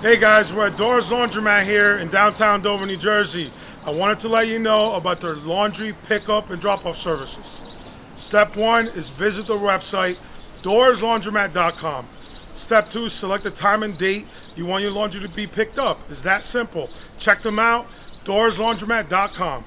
Hey guys, we're at Dora's Laundromat here in downtown Dover, New Jersey. I wanted to let you know about their laundry pickup and drop-off services. Step 1 is visit the website, doraslaundromat.com. Step 2 is select the time and date you want your laundry to be picked up. It's that simple. Check them out, doraslaundromat.com.